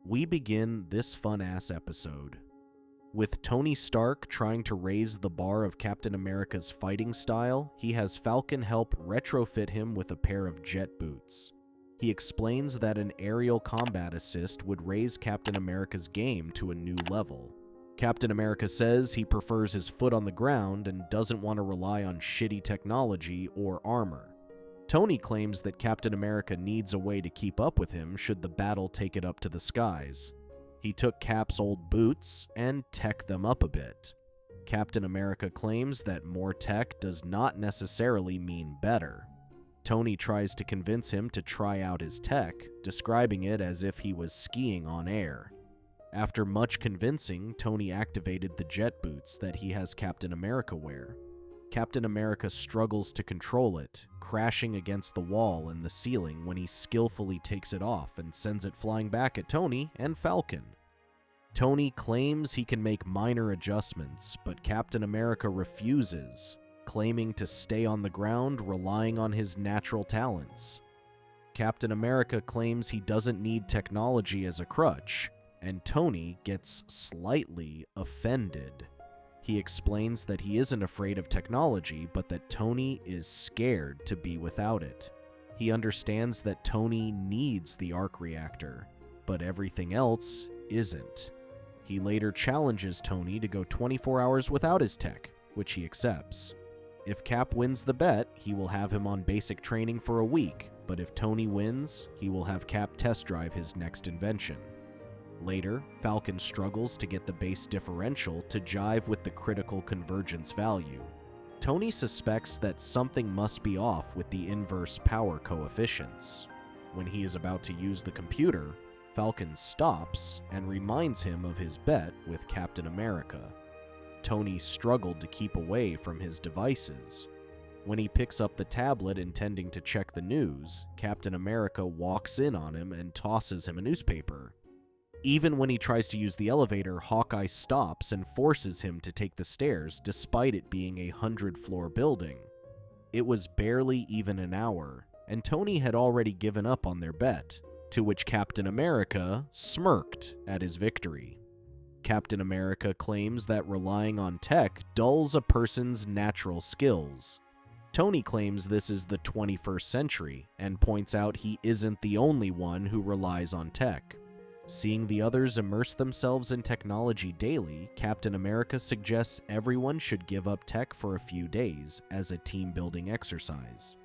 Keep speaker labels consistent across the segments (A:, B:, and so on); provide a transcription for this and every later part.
A: We begin this fun-ass episode with Tony Stark trying to raise the bar of Captain America's fighting style. He has Falcon help retrofit him with a pair of jet boots. He explains that an aerial combat assist would raise Captain America's game to a new level. Captain America says he prefers his foot on the ground and doesn't want to rely on shitty technology or armor. Tony claims that Captain America needs a way to keep up with him should the battle take it up to the skies. He took Cap's old boots and teched them up a bit. Captain America claims that more tech does not necessarily mean better. Tony tries to convince him to try out his tech, describing it as if he was skiing on air. After much convincing, Tony activated the jet boots that he has Captain America wear. Captain America struggles to control it, crashing against the wall and the ceiling when he skillfully takes it off and sends it flying back at Tony and Falcon. Tony claims he can make minor adjustments, but Captain America refuses, claiming to stay on the ground, relying on his natural talents. Captain America claims he doesn't need technology as a crutch, and Tony gets slightly offended. He explains that he isn't afraid of technology, but that Tony is scared to be without it. He understands that Tony needs the arc reactor, but everything else isn't. He later challenges Tony to go 24 hours without his tech, which he accepts. If Cap wins the bet, he will have him on basic training for a week, but if Tony wins, he will have Cap test drive his next invention. Later, Falcon struggles to get the base differential to jive with the critical convergence value. Tony suspects that something must be off with the inverse power coefficients. When he is about to use the computer, Falcon stops and reminds him of his bet with Captain America. Tony struggled to keep away from his devices. When he picks up the tablet intending to check the news, Captain America walks in on him and tosses him a newspaper. Even when he tries to use the elevator, Hawkeye stops and forces him to take the stairs despite it being a 100-floor building. It was barely even an hour, and Tony had already given up on their bet, to which Captain America smirked at his victory. Captain America claims that relying on tech dulls a person's natural skills. Tony claims this is the 21st century and points out he isn't the only one who relies on tech. Seeing the others immerse themselves in technology daily, Captain America suggests everyone should give up tech for a few days as a team-building exercise.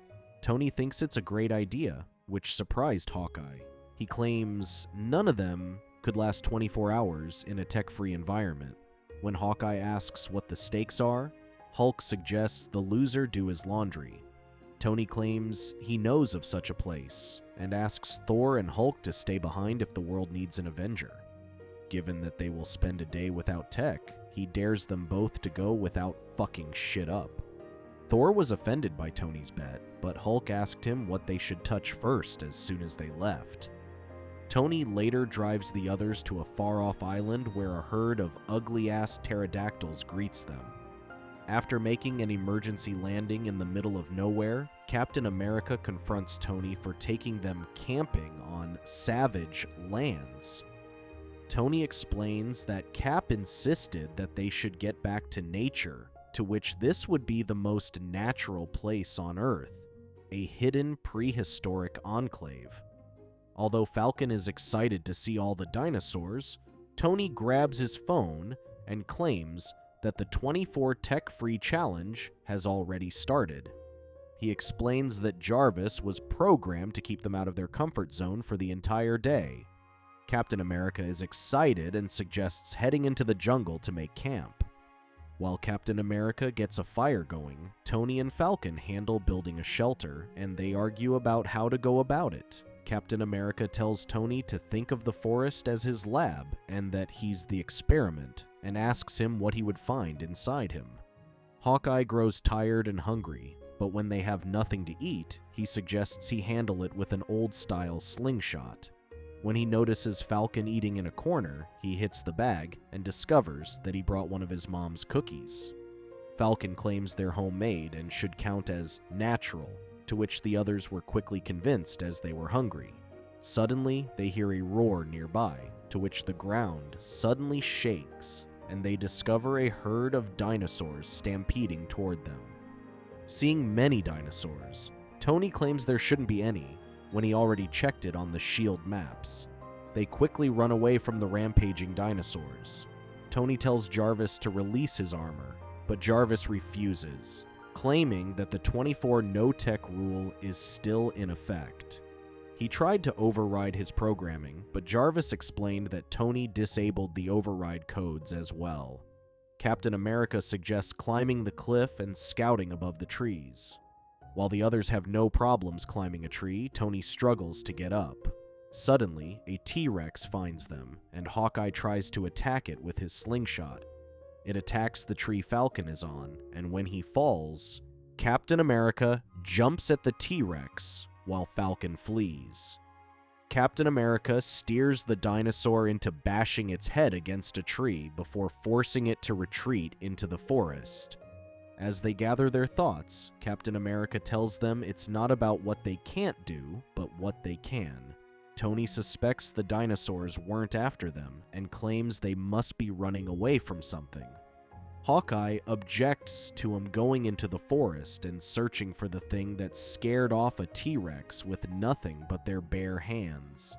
A: Tony thinks it's a great idea, which surprised Hawkeye. He claims none of them could last 24 hours in a tech-free environment. When Hawkeye asks what the stakes are, Hulk suggests the loser do his laundry. Tony claims he knows of such a place, and asks Thor and Hulk to stay behind if the world needs an Avenger. Given that they will spend a day without tech, he dares them both to go without fucking shit up. Thor was offended by Tony's bet, but Hulk asked him what they should touch first as soon as they left. Tony later drives the others to a far-off island where a herd of ugly-ass pterodactyls greets them. After making an emergency landing in the middle of nowhere, Captain America confronts Tony for taking them camping on savage lands. Tony explains that Cap insisted that they should get back to nature, to which this would be the most natural place on Earth, a hidden prehistoric enclave. Although Falcon is excited to see all the dinosaurs, Tony grabs his phone and claims that the 24 tech-free challenge has already started. He explains that Jarvis was programmed to keep them out of their comfort zone for the entire day. Captain America is excited and suggests heading into the jungle to make camp. While Captain America gets a fire going, Tony and Falcon handle building a shelter, and they argue about how to go about it. Captain America tells Tony to think of the forest as his lab and that he's the experiment, and asks him what he would find inside him. Hawkeye grows tired and hungry, but when they have nothing to eat, he suggests he handle it with an old-style slingshot. When he notices Falcon eating in a corner, he hits the bag and discovers that he brought one of his mom's cookies. Falcon claims they're homemade and should count as natural, to which the others were quickly convinced as they were hungry. Suddenly, they hear a roar nearby, to which the ground suddenly shakes and they discover a herd of dinosaurs stampeding toward them. Seeing many dinosaurs, Tony claims there shouldn't be any when he already checked it on the SHIELD maps. They quickly run away from the rampaging dinosaurs. Tony tells Jarvis to release his armor, but Jarvis refuses, claiming that the 24 no-tech rule is still in effect. He tried to override his programming, but Jarvis explained that Tony disabled the override codes as well. Captain America suggests climbing the cliff and scouting above the trees. While the others have no problems climbing a tree, Tony struggles to get up. Suddenly, a T-Rex finds them, and Hawkeye tries to attack it with his slingshot. It attacks the tree Falcon is on, and when he falls, Captain America jumps at the T-Rex while Falcon flees. Captain America steers the dinosaur into bashing its head against a tree before forcing it to retreat into the forest. As they gather their thoughts, Captain America tells them it's not about what they can't do, but what they can. Tony suspects the dinosaurs weren't after them and claims they must be running away from something. Hawkeye objects to him going into the forest and searching for the thing that scared off a T-Rex with nothing but their bare hands.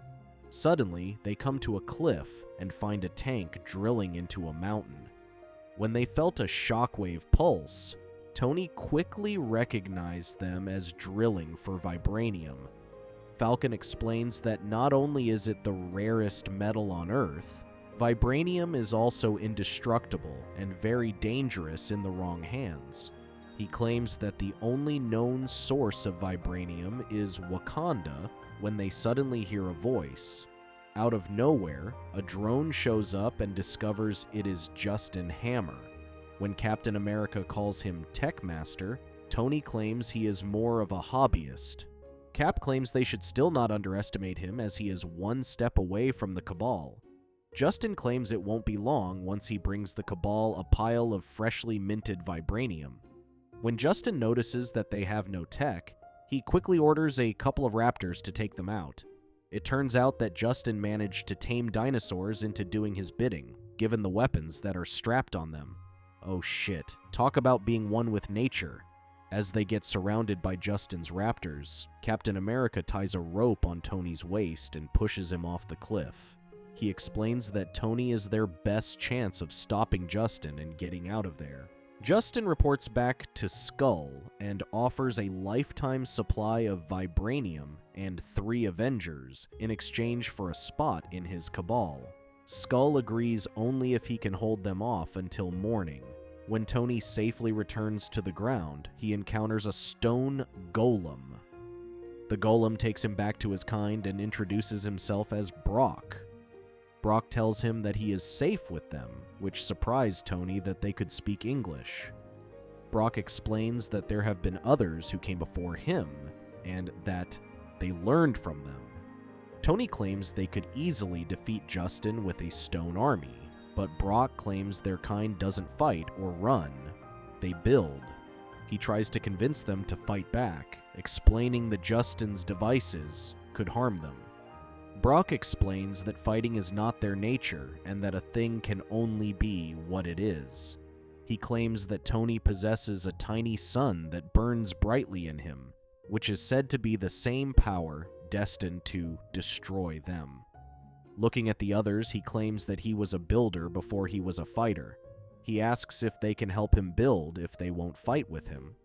A: Suddenly, they come to a cliff and find a tank drilling into a mountain. When they felt a shockwave pulse, Tony quickly recognized them as drilling for vibranium. Falcon explains that not only is it the rarest metal on Earth, vibranium is also indestructible and very dangerous in the wrong hands. He claims that the only known source of vibranium is Wakanda when they suddenly hear a voice. Out of nowhere, a drone shows up and discovers it is Justin Hammer. When Captain America calls him Tech Master, Tony claims he is more of a hobbyist. Cap claims they should still not underestimate him as he is one step away from the Cabal. Justin claims it won't be long once he brings the Cabal a pile of freshly minted vibranium. When Justin notices that they have no tech, he quickly orders a couple of raptors to take them out. It turns out that Justin managed to tame dinosaurs into doing his bidding, given the weapons that are strapped on them. Oh shit, talk about being one with nature. As they get surrounded by Justin's raptors, Captain America ties a rope on Tony's waist and pushes him off the cliff. He explains that Tony is their best chance of stopping Justin and getting out of there. Justin reports back to Skull and offers a lifetime supply of vibranium and 3 Avengers in exchange for a spot in his Cabal. Skull agrees only if he can hold them off until morning. When Tony safely returns to the ground, he encounters a stone golem. The golem takes him back to his kind and introduces himself as Brock. Brock tells him that he is safe with them, which surprised Tony that they could speak English. Brock explains that there have been others who came before him, and that they learned from them. Tony claims they could easily defeat Justin with a stone army, but Brock claims their kind doesn't fight or run. They build. He tries to convince them to fight back, explaining that Justin's devices could harm them. Brock explains that fighting is not their nature and that a thing can only be what it is. He claims that Tony possesses a tiny sun that burns brightly in him, which is said to be the same power destined to destroy them. Looking at the others, he claims that he was a builder before he was a fighter. He asks if they can help him build if they won't fight with him.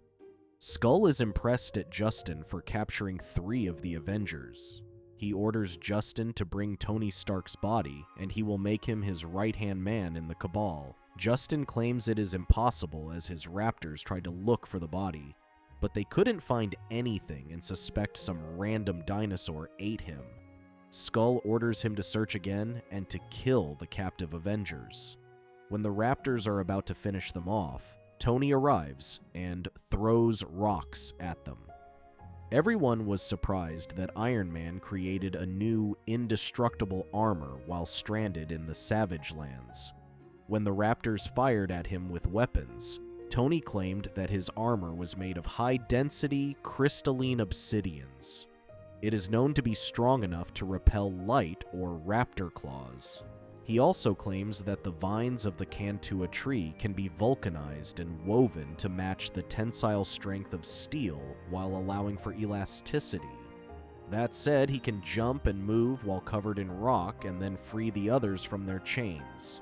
A: Skull is impressed at Justin for capturing 3 of the Avengers. He orders Justin to bring Tony Stark's body, and he will make him his right-hand man in the Cabal. Justin claims it is impossible as his raptors tried to look for the body, but they couldn't find anything and suspect some random dinosaur ate him. Skull orders him to search again and to kill the captive Avengers. When the raptors are about to finish them off, Tony arrives and throws rocks at them. Everyone was surprised that Iron Man created a new indestructible armor while stranded in the Savage Lands. When the raptors fired at him with weapons, Tony claimed that his armor was made of high-density, crystalline obsidians. It is known to be strong enough to repel light or raptor claws. He also claims that the vines of the Cantua tree can be vulcanized and woven to match the tensile strength of steel while allowing for elasticity. That said, he can jump and move while covered in rock and then free the others from their chains.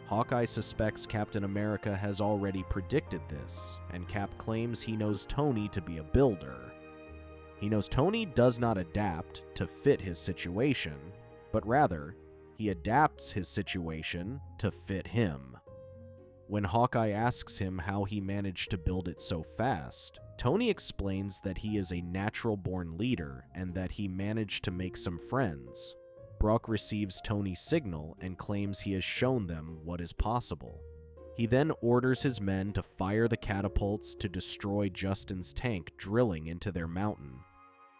A: Hawkeye suspects Captain America has already predicted this, and Cap claims he knows Tony to be a builder. He knows Tony does not adapt to fit his situation, but rather, he adapts his situation to fit him. When Hawkeye asks him how he managed to build it so fast, Tony explains that he is a natural-born leader and that he managed to make some friends. Brock receives Tony's signal and claims he has shown them what is possible. He then orders his men to fire the catapults to destroy Justin's tank drilling into their mountain.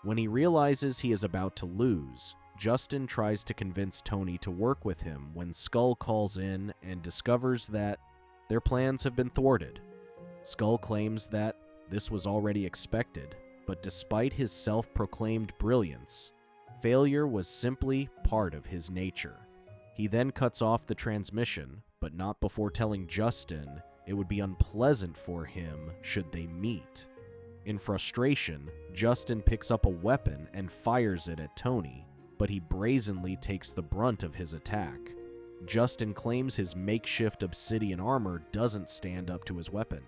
A: When he realizes he is about to lose, Justin tries to convince Tony to work with him when Skull calls in and discovers that their plans have been thwarted. Skull claims that this was already expected, but despite his self-proclaimed brilliance, failure was simply part of his nature. He then cuts off the transmission, but not before telling Justin it would be unpleasant for him should they meet. In frustration, Justin picks up a weapon and fires it at Tony, but he brazenly takes the brunt of his attack. Justin claims his makeshift obsidian armor doesn't stand up to his weapon.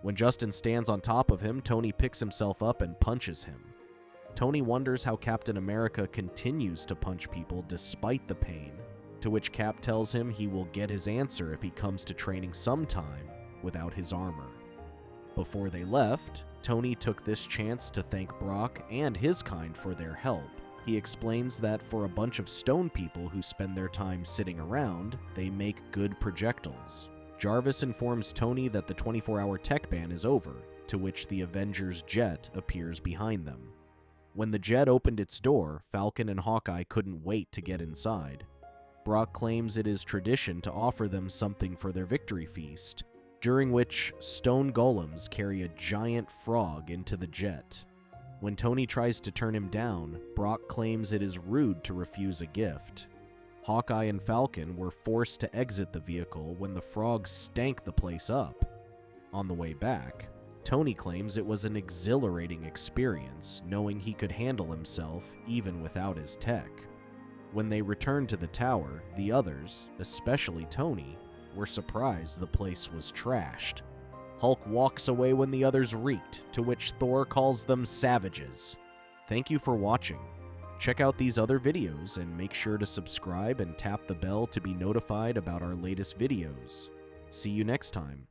A: When Justin stands on top of him, Tony picks himself up and punches him. Tony wonders how Captain America continues to punch people despite the pain, to which Cap tells him he will get his answer if he comes to training sometime without his armor. Before they left, Tony took this chance to thank Brock and his kind for their help. He explains that for a bunch of stone people who spend their time sitting around, they make good projectiles. Jarvis informs Tony that the 24-hour tech ban is over, to which the Avengers jet appears behind them. When the jet opened its door, Falcon and Hawkeye couldn't wait to get inside. Brock claims it is tradition to offer them something for their victory feast, during which stone golems carry a giant frog into the jet. When Tony tries to turn him down, Brock claims it is rude to refuse a gift. Hawkeye and Falcon were forced to exit the vehicle when the frog stank the place up. On the way back, Tony claims it was an exhilarating experience, knowing he could handle himself even without his tech. When they returned to the tower, the others, especially Tony, were surprised the place was trashed. Hulk walks away when the others reeked, to which Thor calls them savages. Thank you for watching. Check out these other videos and make sure to subscribe and tap the bell to be notified about our latest videos. See you next time.